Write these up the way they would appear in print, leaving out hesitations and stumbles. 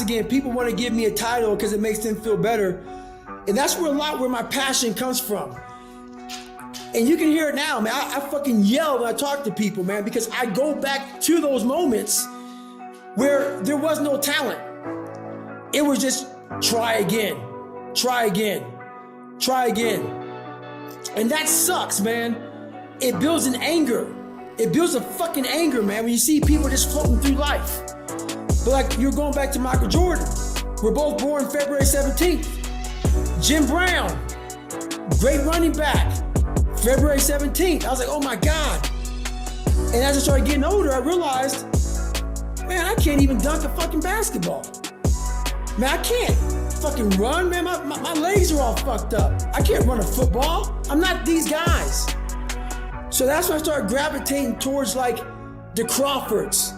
Again, people want to give me a title because it makes them feel better. And that's where my passion comes from. And you can hear it now, man. I fucking yell when I talk to people, man, because I go back to those moments where there was no talent. It was just try again, try again, try again. And that sucks, man. It builds an anger. It builds a fucking anger, man, when you see people just floating through life. But like, you're going back to Michael Jordan. We're both born February 17th. Jim Brown, great running back, February 17th. I was like, oh my God. And as I started getting older, I realized, man, I can't even dunk a fucking basketball. Man, I can't fucking run, man. My legs are all fucked up. I can't run a football. I'm not these guys. So that's when I started gravitating towards like the Crawfords,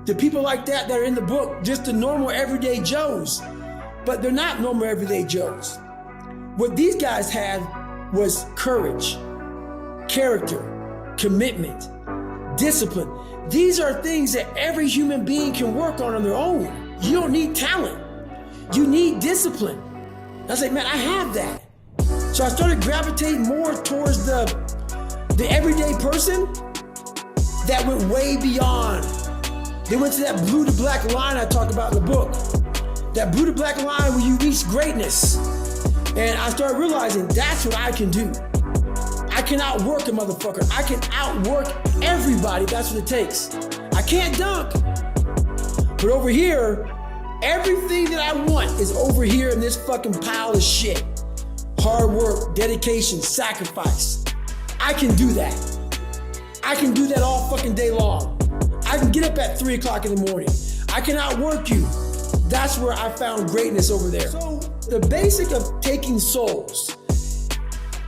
the people like that are in the book, just the normal everyday Joes. But they're not normal everyday Joes. What these guys had was courage, character, commitment, discipline. These are things that every human being can work on their own. You don't need talent. You need discipline. I was like, man, I have that. So I started gravitating more towards the everyday person that went way beyond. They went to that blue to black line I talk about in the book. That blue to black line where you reach greatness. And I started realizing that's what I can do. I can outwork a motherfucker. I can outwork everybody. That's what it takes. I can't dunk. But over here, everything that I want is over here in this fucking pile of shit. Hard work, dedication, sacrifice. I can do that. I can do that all fucking day long. I can get up at 3 o'clock in the morning. I can outwork you. That's where I found greatness over there. So the basic of taking souls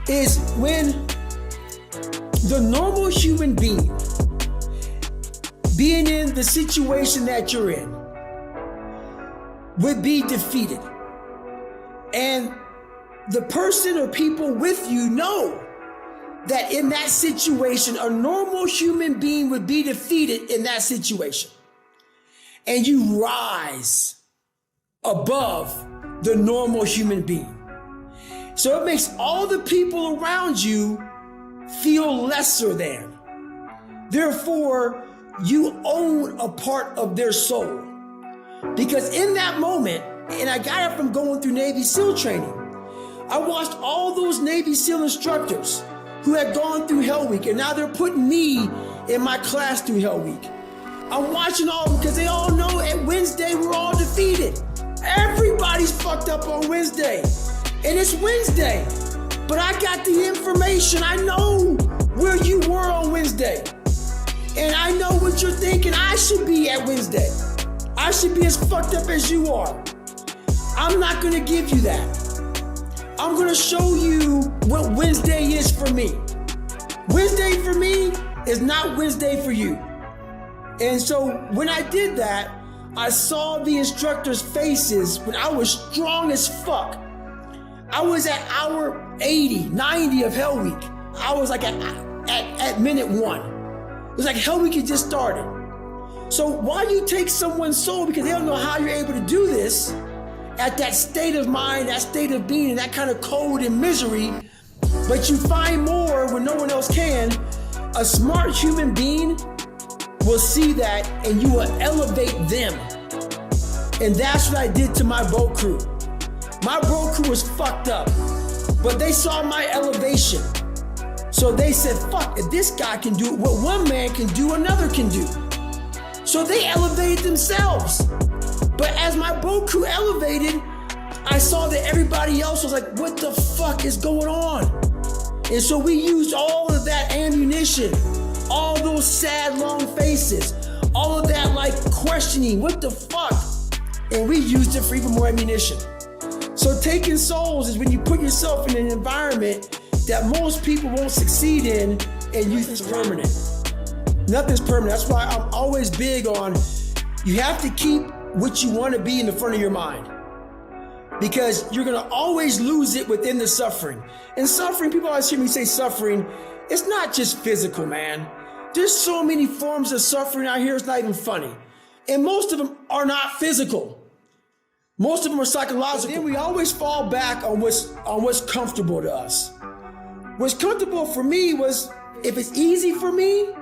is when the normal human being, being in the situation that you're in, would be defeated. And the person or people with you know that in that situation, a normal human being would be defeated in that situation. And you rise above the normal human being. So it makes all the people around you feel lesser than. Therefore, you own a part of their soul. Because in that moment, and I got it from going through Navy SEAL training, I watched all those Navy SEAL instructors who had gone through Hell Week, and now they're putting me in my class through Hell Week. I'm watching all of them because they all know at Wednesday we're all defeated. Everybody's fucked up on Wednesday, and it's Wednesday. But I got the information. I know where you were on Wednesday, and I know what you're thinking I should be at Wednesday. I should be as fucked up as you are. I'm not gonna give you that. I'm gonna show you what Wednesday is for me. Wednesday for me is not Wednesday for you. And so when I did that, I saw the instructors' faces when I was strong as fuck. I was at hour 80, 90 of Hell Week. I was like at minute 1. It was like Hell Week had just started. So why you take someone's soul because they don't know how you're able to do this at that state of mind, that state of being, that kind of cold and misery, but you find more when no one else can. A smart human being will see that and you will elevate them. And that's what I did to my boat crew. My boat crew was fucked up, but they saw my elevation. So they said, fuck, if this guy can do it, what one man can do, another can do. So they elevated themselves. But as my boat crew elevated, I saw that everybody else was like, what the fuck is going on? And so we used all of that ammunition, all those sad, long faces, all of that like questioning, what the fuck? And we used it for even more ammunition. So taking souls is when you put yourself in an environment that most people won't succeed in, and you think it's permanent. Nothing's permanent. That's why I'm always big on, you have to keep what you want to be in the front of your mind, because you're going to always lose it within the suffering. And suffering, people always hear me say suffering, it's not just physical, man. There's so many forms of suffering out here, it's not even funny. And most of them are not physical. Most of them are psychological. But then we always fall back on what's comfortable to us. What's comfortable for me was, if it's easy for me,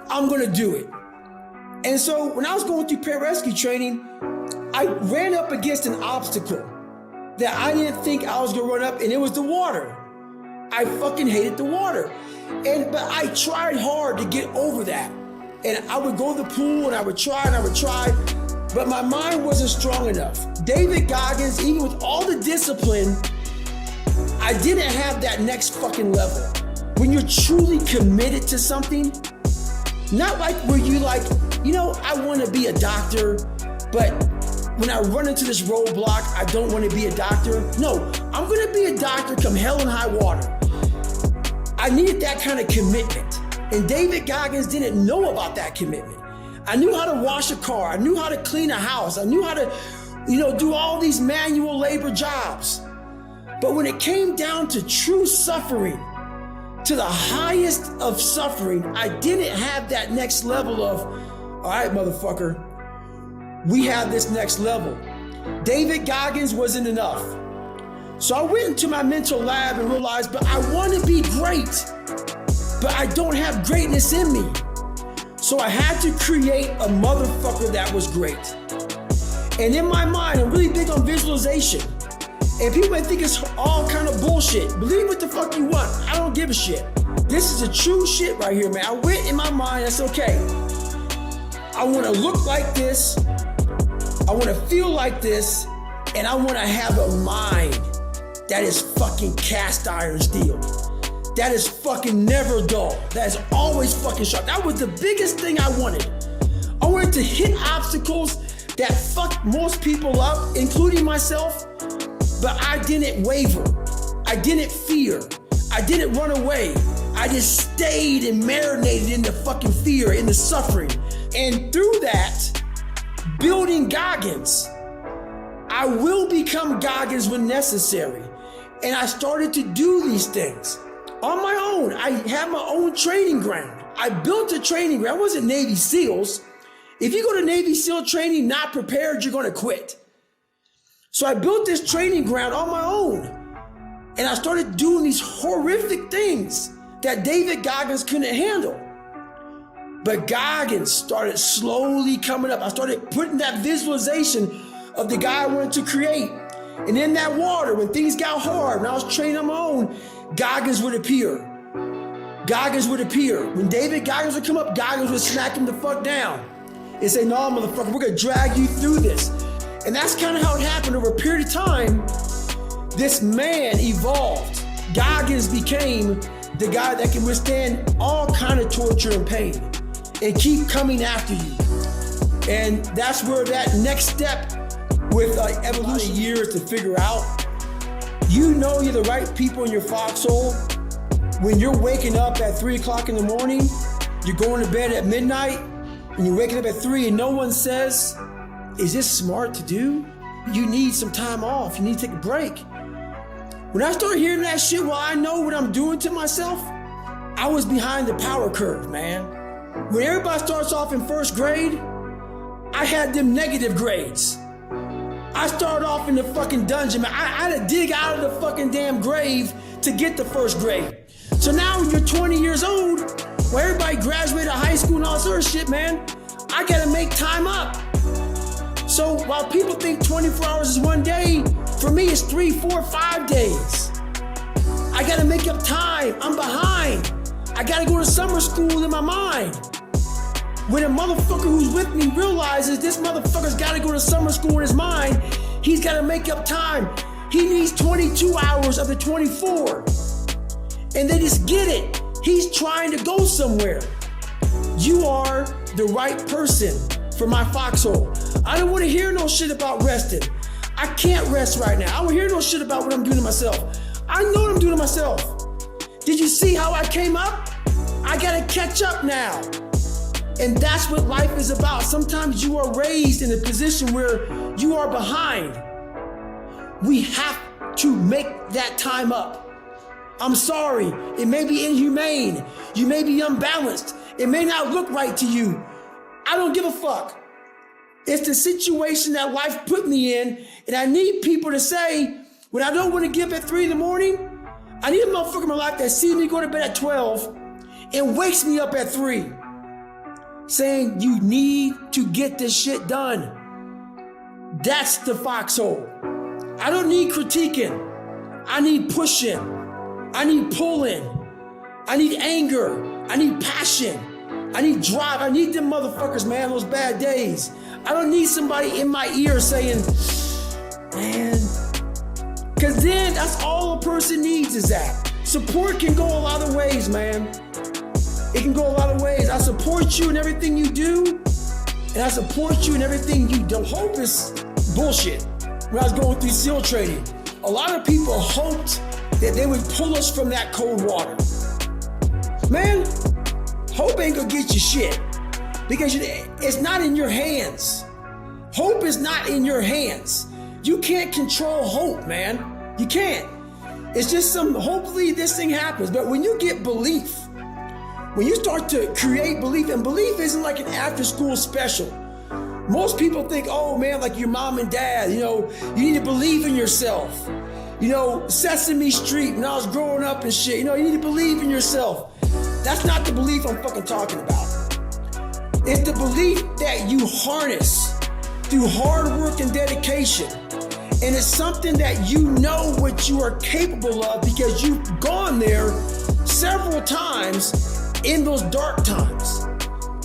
I'm gonna do it. And so when I was going through pararescue training, I ran up against an obstacle that I didn't think I was gonna run up, and it was the water. I fucking hated the water. But I tried hard to get over that. And I would go to the pool and I would try, but my mind wasn't strong enough. David Goggins, even with all the discipline, I didn't have that next fucking level. When you're truly committed to something, not like where you I want to be a doctor, but when I run into this roadblock, I don't want to be a doctor. No, I'm going to be a doctor come hell and high water. I needed that kind of commitment. And David Goggins didn't know about that commitment. I knew how to wash a car. I knew how to clean a house. I knew how to, do all these manual labor jobs. But when it came down to true suffering, to the highest of suffering, I didn't have that next level of, all right, motherfucker, we have this next level. David Goggins wasn't enough. So I went into my mental lab and realized, but I want to be great, but I don't have greatness in me. So I had to create a motherfucker that was great. And in my mind, I'm really big on visualization. And people may think it's all kind of bullshit. Believe what the fuck you want. I don't give a shit. This is a true shit right here, man. I went in my mind, that's okay. I want to look like this. I want to feel like this. And I want to have a mind that is fucking cast iron steel. That is fucking never dull. That is always fucking sharp. That was the biggest thing I wanted. I wanted to hit obstacles that fuck most people up, including myself. But I didn't waver. I didn't fear. I didn't run away. I just stayed and marinated in the fucking fear, in the suffering. And through that, building Goggins, I will become Goggins when necessary. And I started to do these things on my own. I have my own training ground. I built a training ground. I wasn't Navy SEALs. If you go to Navy SEAL training not prepared, you're going to quit. So I built this training ground on my own. And I started doing these horrific things that David Goggins couldn't handle. But Goggins started slowly coming up. I started putting that visualization of the guy I wanted to create. And in that water, when things got hard, and I was training on my own, Goggins would appear. Goggins would appear. When David Goggins would come up, Goggins would smack him the fuck down and say, no, motherfucker, we're gonna drag you through this. And that's kind of how it happened. Over a period of time, this man evolved. Goggins became the guy that can withstand all kind of torture and pain and keep coming after you. And that's where that next step with evolution years to figure out. You know you're the right people in your foxhole when you're waking up at 3 o'clock in the morning, you're going to bed at midnight, and you're waking up at 3 and no one says, is this smart to do? You need some time off. You need to take a break. When I started hearing that shit, well, I know what I'm doing to myself. I was behind the power curve, man. When everybody starts off in first grade, I had them negative grades. I started off in the fucking dungeon, man. I had to dig out of the fucking damn grave to get to first grade. So now when you're 20 years old, where everybody graduated high school and all this other shit, man, I gotta make time up. So while people think 24 hours is one day, for me it's 3, 4, 5 days. I gotta make up time. I'm behind. I gotta go to summer school in my mind. When a motherfucker who's with me realizes this motherfucker's gotta go to summer school in his mind, he's gotta make up time. He needs 22 hours of the 24. And they just get it. He's trying to go somewhere. You are the right person for my foxhole. I don't want to hear no shit about resting. I can't rest right now. I don't hear no shit about what I'm doing to myself. I know what I'm doing to myself. Did you see how I came up? I gotta catch up now. And that's what life is about. Sometimes you are raised in a position where you are behind. We have to make that time up. I'm sorry, it may be inhumane. You may be unbalanced. It may not look right to you. I don't give a fuck. It's the situation that life put me in, and I need people to say, when I don't want to get up at 3 in the morning, I need a motherfucker in my life that sees me go to bed at 12 and wakes me up at 3, saying, you need to get this shit done. That's the foxhole. I don't need critiquing. I need pushing. I need pulling. I need anger. I need passion. I need drive. I need them motherfuckers, man, those bad days. I don't need somebody in my ear saying, man, because then that's all a person needs is that. Support can go a lot of ways, man. It can go a lot of ways. I support you in everything you do, and I support you in everything you don't. Hope is bullshit. When I was going through SEAL training, a lot of people hoped that they would pull us from that cold water. Man, hope ain't gonna get you shit because it's not in your hands. Hope is not in your hands. You can't control hope, man. You can't. It's just hopefully this thing happens. But when you get belief, when you start to create belief, and belief isn't like an after-school special. Most people think, oh man, like your mom and dad, you need to believe in yourself. Sesame Street, when I was growing up and shit, you need to believe in yourself. That's not the belief I'm fucking talking about. It's the belief that you harness through hard work and dedication. And it's something that you know what you are capable of because you've gone there several times in those dark times.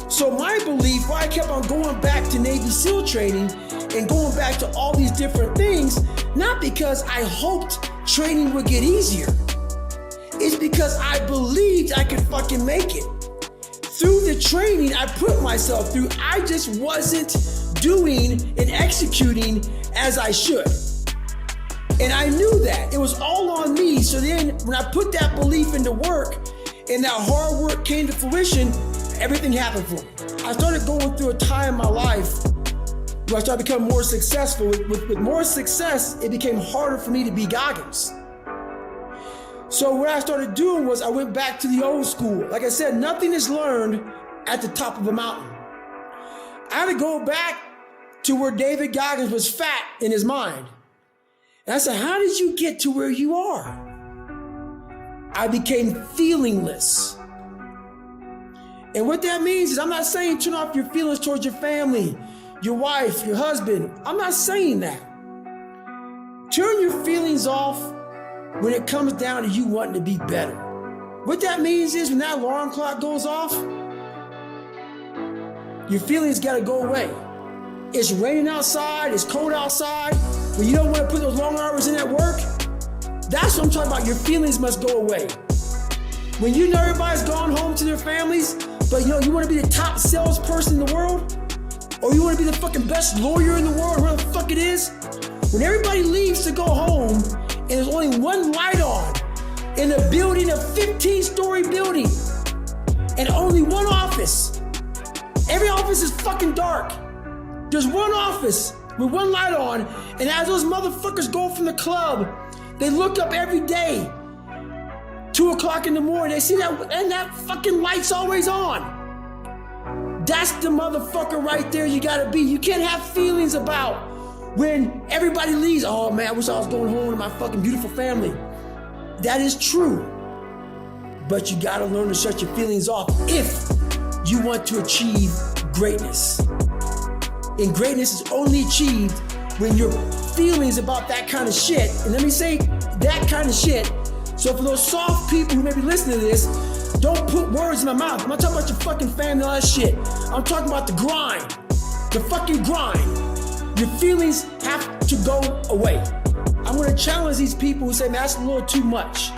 So my belief, why I kept on going back to Navy SEAL training and going back to all these different things, not because I hoped training would get easier. It's because I believed I could fucking make it. Through the training I put myself through, I just wasn't doing and executing as I should. And I knew that. It was all on me. So then when I put that belief into work and that hard work came to fruition, everything happened for me. I started going through a time in my life where I started becoming more successful. With more success, it became harder for me to be Goggins. So what I started doing was I went back to the old school. Like I said, nothing is learned at the top of a mountain. I had to go back to where David Goggins was fat in his mind. And I said, how did you get to where you are? I became feelingless. And what that means is I'm not saying turn off your feelings towards your family, your wife, your husband. I'm not saying that. Turn your feelings off when it comes down to you wanting to be better. What that means is when that alarm clock goes off, your feelings gotta go away. It's raining outside, it's cold outside, when you don't want to put those long hours in at work, that's what I'm talking about. Your feelings must go away. When you know everybody's gone home to their families, but you want to be the top salesperson in the world, or you want to be the fucking best lawyer in the world, whoever the fuck it is, when everybody leaves to go home and there's only one light on in a building, a 15-story building, and only one office. Every office is fucking dark. There's one office with one light on, and as those motherfuckers go from the club, they look up every day, 2 o'clock in the morning, they see that, and that fucking light's always on. That's the motherfucker right there you gotta be. You can't have feelings about when everybody leaves. Oh man, I wish I was going home to my fucking beautiful family. That is true. But you gotta learn to shut your feelings off if you want to achieve greatness. And greatness is only achieved when your feelings about that kind of shit, and let me say that kind of shit, so for those soft people who may be listening to this, don't put words in my mouth. I'm not talking about your fucking family and all that shit. I'm talking about the grind, the fucking grind. Your feelings have to go away. I'm gonna challenge these people who say, man, that's a little too much.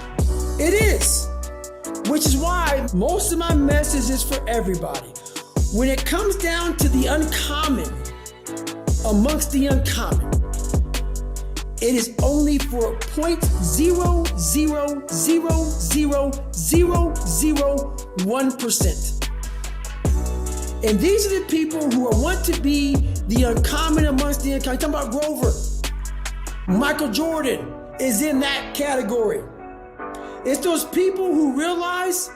It is, which is why most of my message is for everybody. When it comes down to the uncommon, amongst the uncommon, it is only for 0.0000001%. And these are the people who want to be the uncommon amongst the uncommon. I'm talking about Grover. Michael Jordan is in that category. It's those people who realize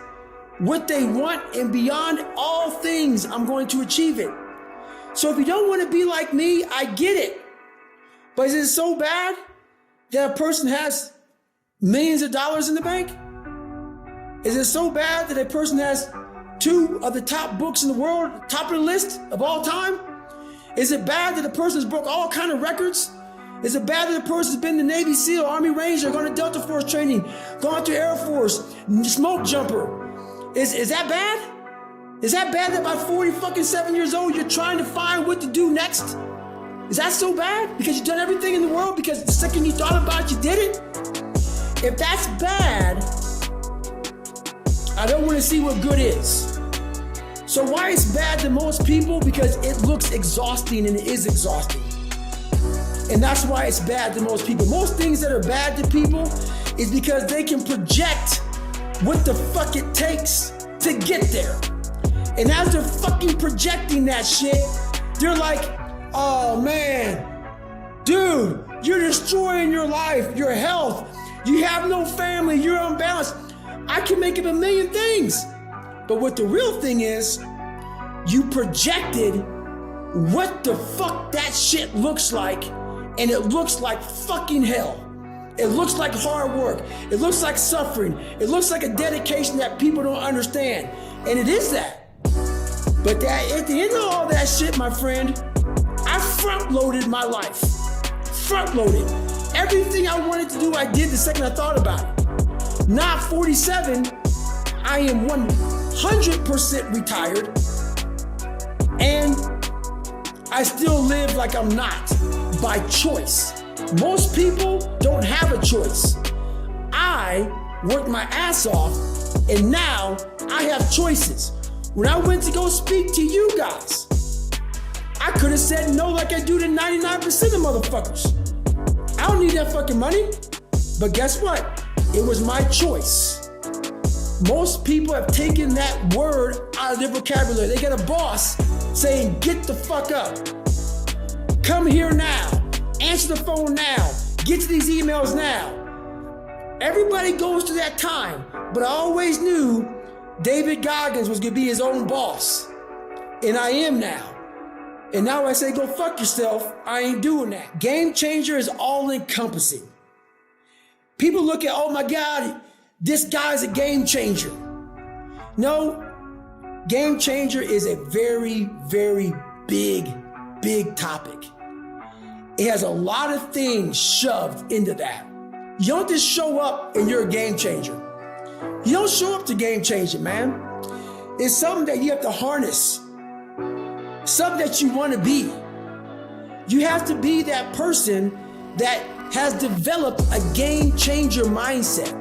what they want, and beyond all things, I'm going to achieve it. So if you don't want to be like me, I get it. But is it so bad that a person has millions of dollars in the bank? Is it so bad that a person has 2 of the top books in the world, top of the list of all time? Is it bad that a person has broke all kind of records? Is it bad that a person's been the Navy SEAL, Army Ranger, gone to Delta Force training, gone to Air Force, smoke jumper? Is that bad? Is that bad that by 47 years old, you're trying to find what to do next? Is that so bad? Because you've done everything in the world because the second you thought about it, you did it? If that's bad, I don't want to see what good is. So why it's bad to most people? Because it looks exhausting, and it is exhausting. And that's why it's bad to most people. Most things that are bad to people is because they can project what the fuck it takes to get there. And as they're fucking projecting that shit, they're like, oh man, dude, you're destroying your life, your health. You have no family, you're unbalanced. I can make it a million things. But what the real thing is, you projected what the fuck that shit looks like, and it looks like fucking hell. It looks like hard work. It looks like suffering. It looks like a dedication that people don't understand. And it is that. But at the end of all that shit, my friend, I front-loaded my life. Front-loaded. Everything I wanted to do, I did the second I thought about it. Now 47, I am 100% retired, and I still live like I'm not, by choice. Most people don't have a choice. I worked my ass off, and now I have choices. When I went to go speak to you guys, I could have said no like I do to 99% of motherfuckers. I don't need that fucking money. But guess what? It was my choice. Most people have taken that word out of their vocabulary. They get a boss saying, get the fuck up. Come here now. Answer the phone now. Get to these emails now. Everybody goes through that time, but I always knew David Goggins was gonna be his own boss. And I am now. And now I say, go fuck yourself. I ain't doing that. Game changer is all encompassing. People look at, oh my God, this guy's a game changer. No, game changer is a very, very big topic. It has a lot of things shoved into that. You don't just show up and you're a game changer. You don't show up to game changing, man. It's something that you have to harness. Something that you want to be. You have to be that person that has developed a game changer mindset.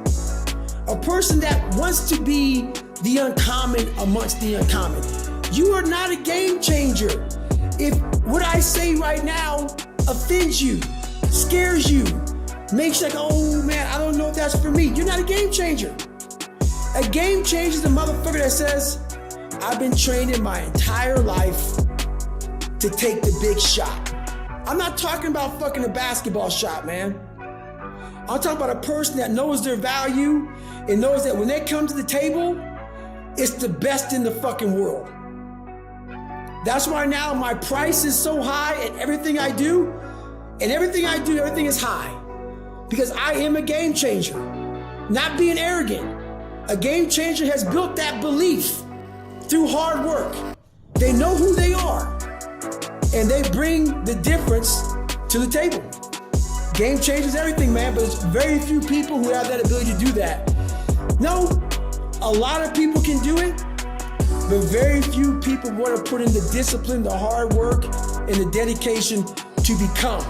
A person that wants to be the uncommon amongst the uncommon. You are not a game changer. If what I say right now offends you, scares you, makes you like, oh man, I don't know if that's for me. You're not a game changer. A game changer is a motherfucker that says, I've been training my entire life to take the big shot. I'm not talking about fucking a basketball shot, man. I'm talking about a person that knows their value and knows that when they come to the table, it's the best in the fucking world. That's why now my price is so high at everything I do, and everything I do, everything is high. Because I am a game changer. Not being arrogant. A game changer has built that belief through hard work. They know who they are, and they bring the difference to the table. Game changes everything, man, but it's very few people who have that ability to do that. No, a lot of people can do it, but very few people want to put in the discipline, the hard work, and the dedication to become.